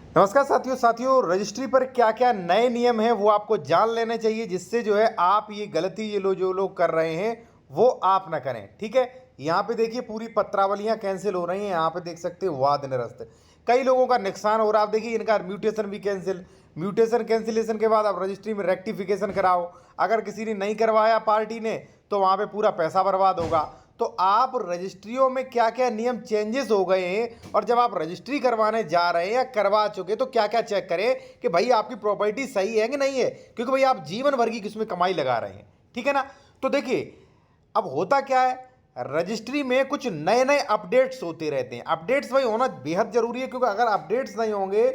नमस्कार साथियों रजिस्ट्री पर क्या क्या नए नियम हैं वो आपको जान लेने चाहिए, जिससे जो है आप ये गलती जो लोग कर रहे हैं वो आप ना करें। ठीक है, यहाँ पे देखिए पूरी पत्रावलियां कैंसिल हो रही हैं। यहाँ पे देख सकते हैं वाद निरस्त, कई लोगों का नुकसान हो रहा है। आप देखिए इनका म्यूटेशन भी कैंसिल, म्यूटेशन कैंसिलेशन के बाद आप रजिस्ट्री में रेक्टिफिकेशन कराओ। अगर किसी ने नहीं करवाया पार्टी ने तो वहाँ पे पूरा पैसा बर्बाद होगा। तो आप रजिस्ट्रियों में क्या क्या नियम चेंजेस हो गए हैं, और जब आप रजिस्ट्री करवाने जा रहे हैं या करवा चुके तो क्या क्या चेक करें कि भाई आपकी प्रॉपर्टी सही है कि नहीं है, क्योंकि भाई आप जीवन भर की किसमें कमाई लगा रहे हैं। ठीक है ना। तो देखिए अब होता क्या है, रजिस्ट्री में कुछ नए नए अपडेट्स होते रहते हैं। अपडेट्स भाई होना बेहद जरूरी है, क्योंकि अगर अपडेट्स नहीं होंगे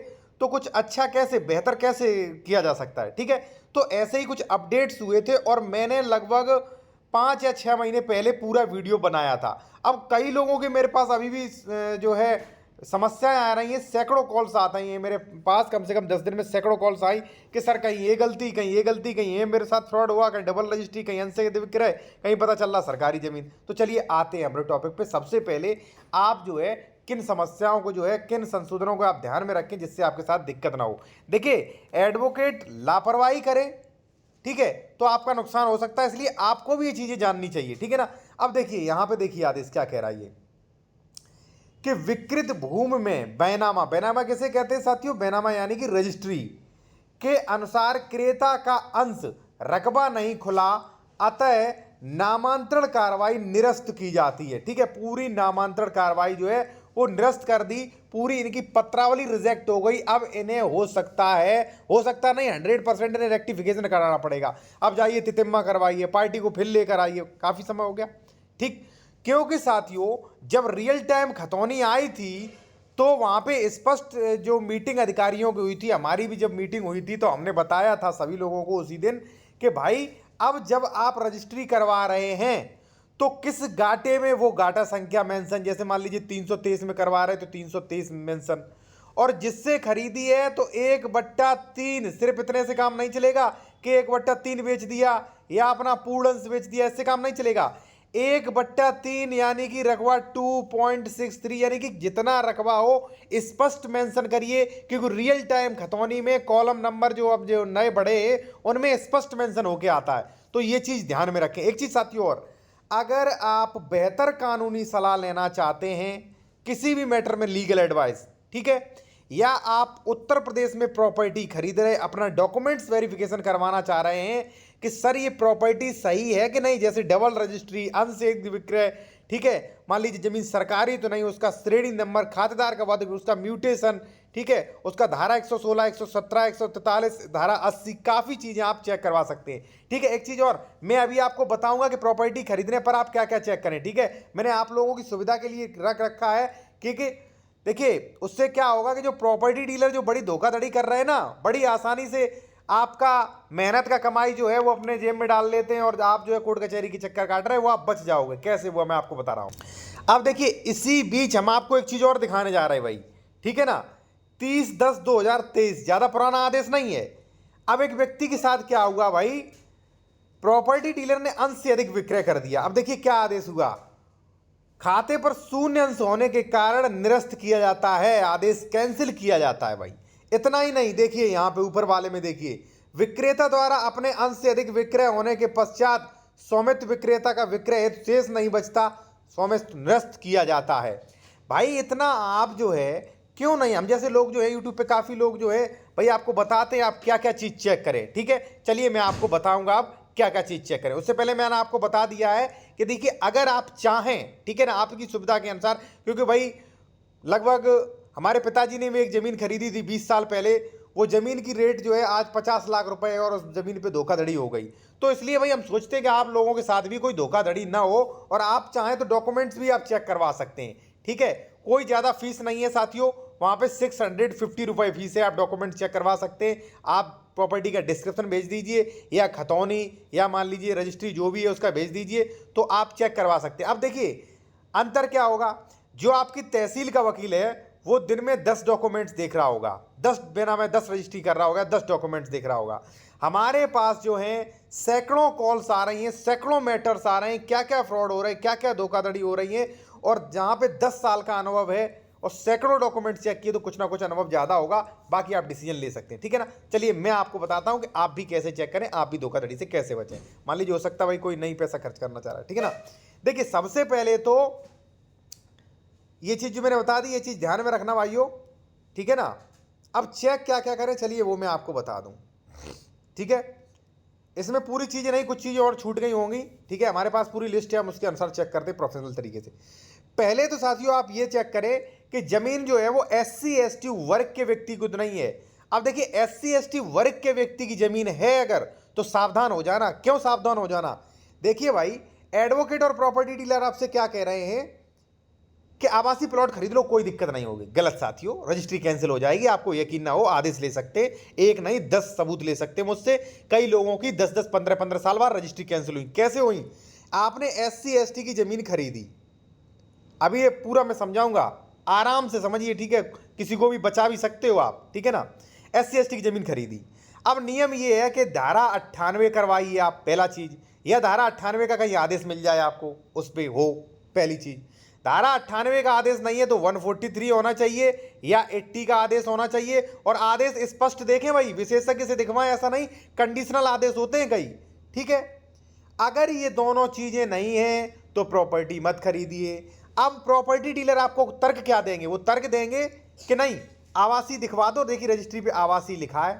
तो कुछ अच्छा कैसे बेहतर कैसे किया जा सकता है। ठीक है, तो ऐसे ही कुछ अपडेट्स हुए थे और मैंने लगभग 5 या 6 महीने पहले पूरा वीडियो बनाया था। अब कई लोगों के मेरे पास अभी भी जो है समस्याएं आ रही हैं, सैकड़ों कॉल्स आ रही हैं मेरे पास। कम से कम 10 दिन में सैकड़ों कॉल्स आई कि सर कहीं ये गलती, कहीं ये गलती, कहीं ये मेरे साथ फ्रॉड हुआ, कहीं डबल रजिस्ट्री, कहीं अनसही विक्रय, कहीं पता चल रहा सरकारी जमीन। तो चलिए आते हैं हमारे टॉपिक पे। सबसे पहले आप जो है किन समस्याओं को जो है किन संशोधनों को आप ध्यान में रखें जिससे आपके साथ दिक्कत ना हो। देखिए एडवोकेट लापरवाही करे, ठीक है, तो आपका नुकसान हो सकता है, इसलिए आपको भी ये चीजें जाननी चाहिए। ठीक है ना। अब देखिए यहां पे देखिए आदेश क्या कह रहा है ये, कि विकृत भूमि में बैनामा, बैनामा किसे कहते हैं साथियों, बैनामा यानी कि रजिस्ट्री के अनुसार क्रेता का अंश रकबा नहीं खुला, अतः नामांतरण कार्रवाई निरस्त की जाती है। ठीक है, पूरी नामांतरण कार्रवाई जो है वो निरस्त कर दी, पूरी इनकी पत्रावली रिजेक्ट हो गई। अब इन्हें हो सकता नहीं 100% इन्हें रेक्टिफिकेशन कराना पड़ेगा। अब जाइए तितिम्मा करवाइए, पार्टी को फिर लेकर आइए, काफी समय हो गया। ठीक, क्योंकि साथियों जब रियल टाइम खतौनी आई थी तो वहां पे स्पष्ट जो मीटिंग अधिकारियों की हुई थी, हमारी भी जब मीटिंग हुई थी तो हमने बताया था सभी लोगों को उसी दिन कि भाई अब जब आप रजिस्ट्री करवा रहे हैं तो किस गाटे में वो गाटा संख्या मेंशन, जैसे मान लीजिए 323 में करवा रहे हैं तो 323 मेंशन, और जिससे खरीदी है तो 1/3, सिर्फ इतने से काम नहीं चलेगा कि 1/3 बेच दिया या अपना पूर्ण अंश बेच दिया, इससे काम नहीं चलेगा। 1/3 यानी कि रकबा 2.63, यानी कि जितना रकबा हो स्पष्ट मेंशन करिए, क्योंकि रियल टाइम खतौनी में कॉलम नंबर जो अब जो नए बढ़े उनमें स्पष्ट मेंशन होके आता है। तो ये चीज ध्यान में रखें। एक चीज साथियों और, अगर आप बेहतर कानूनी सलाह लेना चाहते हैं किसी भी मैटर में, लीगल एडवाइस, ठीक है, या आप उत्तर प्रदेश में प्रॉपर्टी खरीद रहे, अपना डॉक्यूमेंट्स वेरिफिकेशन करवाना चाह रहे हैं कि सर ये प्रॉपर्टी सही है कि नहीं, जैसे डबल रजिस्ट्री, अंशेष विक्रय, ठीक है, मान लीजिए जमीन सरकारी तो नहीं, उसका श्रेणी नंबर, खातेदार का वादा, उसका म्यूटेशन, ठीक है, उसका धारा 116, 117, 143, धारा 80, काफी चीजें आप चेक करवा सकते हैं। ठीक है, एक चीज और मैं अभी आपको बताऊंगा कि प्रॉपर्टी खरीदने पर आप क्या क्या चेक करें। ठीक है, मैंने आप लोगों की सुविधा के लिए रख रखा है, क्योंकि देखिए उससे क्या होगा कि जो प्रॉपर्टी डीलर जो बड़ी धोखाधड़ी कर रहे हैं ना, बड़ी आसानी से आपका मेहनत का कमाई जो है वो अपने जेब में डाल लेते हैं, और आप जो है कोर्ट कचहरी की चक्कर काट रहे हैं वो आप बच जाओगे। कैसे वो मैं आपको बता रहा हूं। अब देखिए इसी बीच हम आपको एक चीज और दिखाने जा रहे हैं भाई, ठीक है ना। 30/10/2023, ज्यादा पुराना आदेश नहीं है। अब एक व्यक्ति के साथ क्या हुआ भाई, प्रॉपर्टी डीलर ने अंश से अधिक विक्रय कर दिया। अब देखिए क्या आदेश हुआ, खाते पर शून्य अंश होने के कारण निरस्त किया जाता है, आदेश कैंसिल किया जाता है भाई। इतना ही नहीं, देखिए यहां पे ऊपर वाले में देखिए, विक्रेता द्वारा अपने अंश से अधिक विक्रय होने के पश्चात स्वामित्व विक्रेता का विक्रय हेतु शेष नहीं बचता, स्वामित्व निरस्त किया जाता है। भाई इतना आप जो है क्यों नहीं, हम जैसे लोग जो है यूट्यूब पे काफी लोग जो है भाई आपको बताते हैं आप क्या क्या चीज चेक करें। ठीक है, चलिए मैं आपको बताऊंगा आप क्या क्या चीज चेक करें। उससे पहले मैंने आपको बता दिया है कि देखिए अगर आप चाहें, ठीक है ना, आपकी सुविधा के अनुसार, क्योंकि भाई लगभग हमारे पिताजी ने भी एक जमीन खरीदी थी 20 साल पहले, वो जमीन की रेट जो है आज 50 लाख रुपए है, और उस जमीन पे धोखाधड़ी हो गई। तो इसलिए भाई हम सोचते हैं कि आप लोगों के साथ भी कोई धोखाधड़ी ना हो, और आप चाहें तो डॉक्यूमेंट्स भी आप चेक करवा सकते हैं। ठीक है, कोई ज्यादा फीस नहीं है साथियों, वहां पे 650 रुपए फीस है, आप डॉक्यूमेंट चेक करवा सकते हैं। आप प्रॉपर्टी का डिस्क्रिप्शन भेज दीजिए, या खतौनी या मान लीजिए रजिस्ट्री जो भी है उसका भेज दीजिए, तो आप चेक करवा सकते हैं। अब देखिए अंतर क्या होगा, जो आपकी तहसील का वकील है वो दिन में 10 डॉक्यूमेंट्स देख रहा होगा, 10 बिना में 10 रजिस्ट्री कर रहा होगा, 10 डॉक्यूमेंट्स देख रहा होगा। हमारे पास जो है सैकड़ों कॉल्स आ रही हैं, सैकड़ों मैटर्स आ रहे हैं, क्या क्या फ्रॉड हो रहे हैं, क्या क्या धोखाधड़ी हो रही है, और जहां पे 10 साल का अनुभव है और सैकड़ों डॉक्यूमेंट चेक किए तो कुछ ना कुछ अनुभव ज़्यादा होगा, बाकी आप डिसीजन ले सकते हैं, ठीक है ना। चलिए मैं आपको बताता हूँ कि आप भी कैसे चेक करें, आप भी धोखाधड़ी से कैसे बचें। मान लीजिए हो सकता है भाई कोई नहीं पैसा खर्च करना चाह रहा है, ठीक है ना। देखिए सबसे पहले तो ये चीज़ जो मैंने बता दी, ये चीज़ ध्यान में रखना भाइयों, ठीक है ना। अब चेक क्या क्या करें, चलिए वो मैं आपको बता दूँ, ठीक है। इसमें पूरी चीज़ें नहीं, कुछ चीज़ें और छूट गई होंगी, ठीक है। हमारे पास पूरी लिस्ट है, हम उसके अनुसार चेक करते हैं प्रोफेशनल तरीके से। पहले तो साथियों आप ये चेक करें कि जमीन जो है वो SC ST वर्ग के व्यक्ति को तो नहीं है। अब देखिए SC ST वर्ग के व्यक्ति की जमीन है अगर, तो सावधान हो जाना। क्यों सावधान हो जाना? देखिए भाई, एडवोकेट और प्रॉपर्टी डीलर आपसे क्या कह रहे हैं कि आवासीय प्लॉट खरीद लो, कोई दिक्कत नहीं होगी। गलत साथियों, रजिस्ट्री कैंसिल हो जाएगी। आपको यकीन ना हो, आदेश ले सकते, एक नहीं 10 सबूत ले सकते मुझसे। कई लोगों की 10-10 15-15 साल बाद रजिस्ट्री कैंसिल हुई। कैसे हुई? आपने SC ST की जमीन खरीदी, अभी ये पूरा मैं समझाऊंगा, आराम से समझिए, ठीक है। किसी को भी बचा भी सकते हो आप, ठीक है ना। SC ST की जमीन खरीदी, अब नियम ये है कि धारा 98 करवाइए आप, पहला चीज, या धारा 98 का कहीं आदेश मिल जाए आपको, उस पर हो, पहली चीज। धारा 98 का आदेश नहीं है तो 143 होना चाहिए या 80 का आदेश होना चाहिए। और आदेश स्पष्ट देखें भाई, विशेषज्ञ से दिखवाएं, ऐसा नहीं कंडीशनल आदेश होते हैं कई, ठीक है। अगर ये दोनों चीजें नहीं हैं तो प्रॉपर्टी मत खरीदिए। अब प्रॉपर्टी डीलर आपको तर्क क्या देंगे? वो तर्क देंगे कि नहीं आवासीय दिखवा दो, देखिए रजिस्ट्री पे आवासीय लिखा है,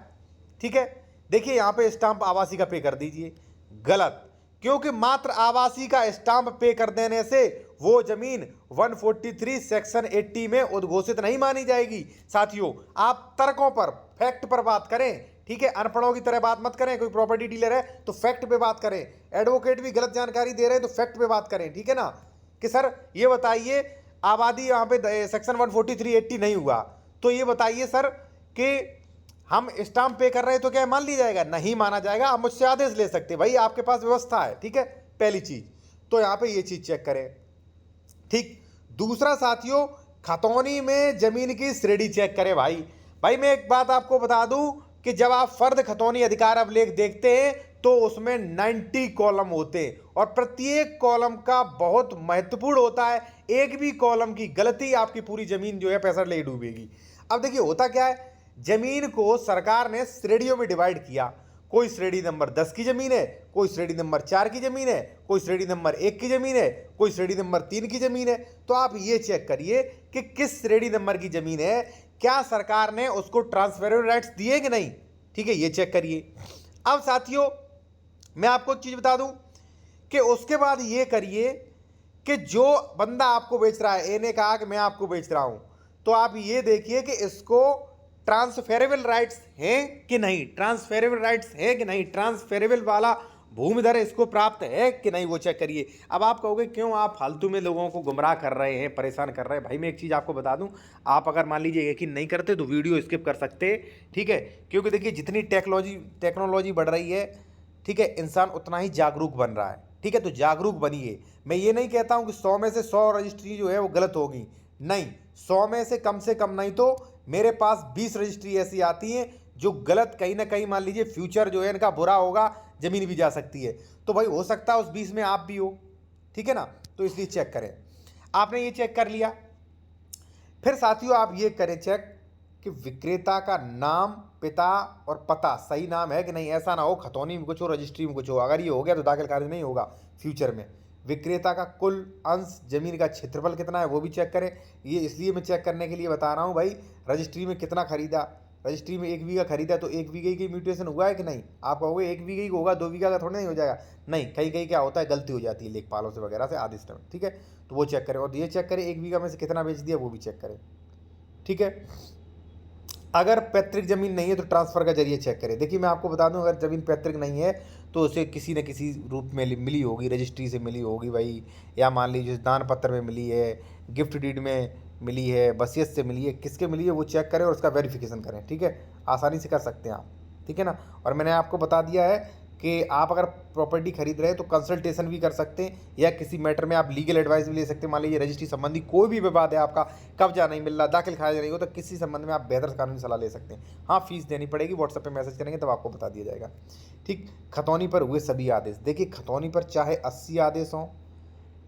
ठीक है, देखिए यहां पे स्टाम्प आवासीय का पे कर दीजिए। गलत, क्योंकि मात्र आवासीय का स्टाम्प पे कर देने से वो जमीन 143 सेक्शन 80 में उद्घोषित नहीं मानी जाएगी। साथियों आप तर्कों पर, फैक्ट पर बात करें, ठीक है। अनपढ़ों की तरह बात मत करें। कोई प्रॉपर्टी डीलर है तो फैक्ट पे बात करें, एडवोकेट भी गलत जानकारी दे रहे हैं तो फैक्ट पे बात करें, ठीक है ना। कि सर ये बताइए आबादी यहाँ पे सेक्शन 143 80 नहीं हुआ, तो ये बताइए सर कि हम स्टाम्प पे कर रहे हैं तो क्या मान लिया जाएगा? नहीं माना जाएगा। आप मुझसे आदेश ले सकते हैं, भाई आपके पास व्यवस्था है, ठीक है, पहली चीज। तो यहाँ पे ये चीज चेक करें, ठीक। दूसरा साथियों, खतौनी में जमीन की श्रेणी चेक करें। भाई मैं एक बात आपको बता दूं कि जब आप फर्द खतौनी अधिकार अभिलेख देखते हैं तो उसमें 90 कॉलम होते हैं और प्रत्येक कॉलम का बहुत महत्वपूर्ण होता है। एक भी कॉलम की गलती आपकी पूरी जमीन जो है पैसा ले डूबेगी। अब देखिए होता क्या है, जमीन को सरकार ने श्रेणियों में डिवाइड किया। कोई श्रेणी नंबर 10 की जमीन है, कोई श्रेणी नंबर 4 की जमीन है, कोई श्रेणी नंबर 1 की जमीन है, कोई श्रेणी नंबर 3 की जमीन है। तो आप ये चेक करिए कि किस श्रेणी नंबर की जमीन है, क्या सरकार ने उसको ट्रांसफरेबल राइट्स दिए कि नहीं, ठीक है, ये चेक करिए। अब साथियों मैं आपको एक चीज बता दूं कि उसके बाद ये करिए कि जो बंदा आपको बेच रहा है, ए ने कहा कि मैं आपको बेच रहा हूं, तो आप ये देखिए कि इसको ट्रांसफेरेबल राइट्स हैं कि नहीं, ट्रांसफेरेबल राइट्स है कि नहीं, ट्रांसफेरेबल वाला भूमिधर इसको प्राप्त है कि नहीं, वो चेक करिए। अब आप कहोगे क्यों आप फालतू में लोगों को गुमराह कर रहे हैं, परेशान कर रहे हैं। भाई मैं एक चीज़ आपको बता दूं, आप अगर मान लीजिए यकीन नहीं करते तो वीडियो स्किप कर सकते हैं, ठीक है। क्योंकि देखिए जितनी टेक्नोलॉजी बढ़ रही है, ठीक है, इंसान उतना ही जागरूक बन रहा है, ठीक है। तो जागरूक बनिए। मैं ये नहीं कहता हूँ कि 100 में से 100 रजिस्ट्री जो है वो गलत होगी, नहीं, 100 में से कम नहीं तो मेरे पास 20 रजिस्ट्री ऐसी आती हैं जो गलत, कहीं ना कहीं मान लीजिए फ्यूचर जो है इनका बुरा होगा, जमीन भी जा सकती है। तो भाई हो सकता है उस 20 में आप भी हो, ठीक है ना। तो इसलिए चेक करें। आपने ये चेक कर लिया, फिर साथियों आप ये करें चेक कि विक्रेता का नाम, पिता और पता सही नाम है कि नहीं। ऐसा ना हो खतौनी में कुछ हो, रजिस्ट्री में कुछ हो। अगर ये हो गया तो दाखिल कार्य नहीं होगा फ्यूचर में। विक्रेता का कुल अंश, जमीन का क्षेत्रफल कितना है वो भी चेक करें। ये इसलिए मैं चेक करने के लिए बता रहा हूँ भाई, रजिस्ट्री में कितना खरीदा, रजिस्ट्री में 1 बीघा खरीदा तो 1 बीघे की म्यूटेशन हुआ है कि नहीं। आप कहोगे 1 बीघे का होगा, 2 बीघा का थोड़ा नहीं हो जाएगा, नहीं, कहीं कहीं क्या होता है गलती हो जाती है लेखपालों से वगैरह से आदेश में, ठीक है। तो वो चेक करें और ये चेक करें 1 बीघा में से कितना बेच दिया वो भी चेक करें, ठीक है। अगर पैतृक जमीन नहीं है तो ट्रांसफर का जरिए चेक करें। देखिए मैं आपको बता दूं, अगर जमीन पैतृक नहीं है तो उसे किसी न किसी रूप में मिली होगी, रजिस्ट्री से मिली होगी भाई, या मान लीजिए दान पत्र में मिली है, गिफ्ट डीड में मिली है, वसीयत से मिली है, किसके मिली है वो चेक करें और उसका वेरिफिकेशन करें, ठीक है। आसानी से कर सकते हैं आप, ठीक है ना। और मैंने आपको बता दिया है कि आप अगर प्रॉपर्टी खरीद रहे हैं तो कंसल्टेशन भी कर सकते हैं या किसी मैटर में आप लीगल एडवाइस भी ले सकते हैं। मान लीजिए रजिस्ट्री संबंधी कोई भी विवाद है, आपका कब्जा नहीं मिल रहा, दाखिल खारिज नहीं हो, तो किसी संबंध में आप बेहतर कानूनी सलाह ले सकते हैं। हाँ फीस देनी पड़ेगी, व्हाट्सएप पे मैसेज करेंगे तब आपको बता दिया जाएगा, ठीक। खतौनी पर हुए सभी आदेश, देखिए खतौनी पर चाहे 80 आदेश हों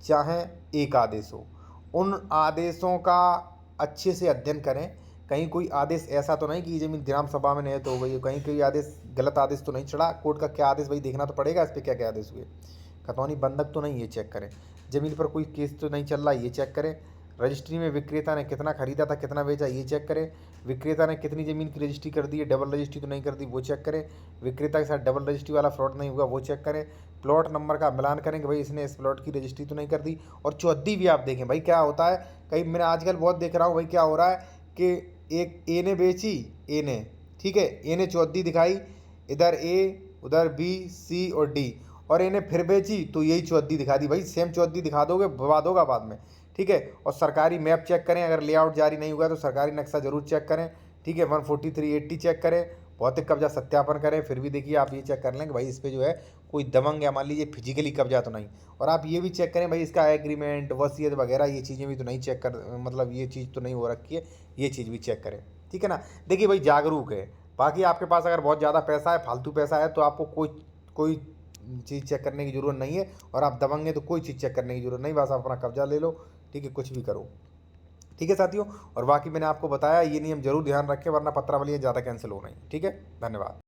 चाहे 1 आदेश हो, उन आदेशों का अच्छे से अध्ययन करें, कहीं कोई आदेश ऐसा तो नहीं कि ये ज़मीन ग्राम सभा में नहीं तो हो गई है, कहीं कोई आदेश गलत आदेश तो नहीं चढ़ा, कोर्ट का क्या आदेश भाई देखना तो पड़ेगा, इस पर क्या क्या आदेश हुए, खतौनी बंधक तो नहीं, ये चेक करें, ज़मीन पर कोई केस तो नहीं चल रहा, ये चेक करें, रजिस्ट्री में विक्रेता ने कितना खरीदा था कितना बेचा ये चेक करें, विक्रेता ने कितनी ज़मीन की रजिस्ट्री कर दी है, डबल रजिस्ट्री तो नहीं कर दी वो चेक करें, विक्रेता के साथ डबल रजिस्ट्री वाला फ्रॉड नहीं हुआ वो चेक करें, प्लॉट नंबर का मिलान करें कि भाई इसने इस प्लॉट की रजिस्ट्री तो नहीं कर दी, और चौहद्दी भी आप देखें भाई क्या होता है, कहीं मैंने आजकल बहुत देख रहा हूँ भाई क्या हो रहा है कि एक ए ने बेची, ए ने, ठीक है, ए ने चौहद्दी दिखाई, इधर ए उधर बी सी और डी, और इन्हें फिर बेची तो यही चौहद्दी दिखा दी, भाई सेम चौहद्दी दिखा दोगे विवाद होगा बाद में, ठीक है। और सरकारी मैप चेक करें, अगर लेआउट जारी नहीं हुआ तो सरकारी नक्शा जरूर चेक करें, ठीक है। 143(80) चेक करें, भौतिक कब्जा सत्यापन करें, फिर भी देखिए आप ये चेक कर लें कि भाई इस पर जो है कोई दबंग या मान लीजिए फिजिकली कब्जा तो नहीं, और आप ये भी चेक करें भाई इसका एग्रीमेंट वसीयत वगैरह ये चीज़ें भी तो नहीं चेक कर, मतलब ये चीज़ तो नहीं हो रखी है, ये चीज़ भी चेक करें, ठीक है ना। देखिए भाई जागरूक है, बाकी आपके पास अगर बहुत ज़्यादा पैसा है, फालतू पैसा है, तो आपको कोई कोई चीज़ चेक करने की ज़रूरत नहीं है, और आप दबंग हैं तो कोई चीज़ चेक करने की ज़रूरत नहीं, बस आप अपना कब्जा ले लो, ठीक है, कुछ भी करो, ठीक है साथियों। और बाकी मैंने आपको बताया ये नियम जरूर ध्यान रखें, वरना पत्रावलियाँ ज़्यादा कैंसिल हो रही हैं, ठीक है। धन्यवाद।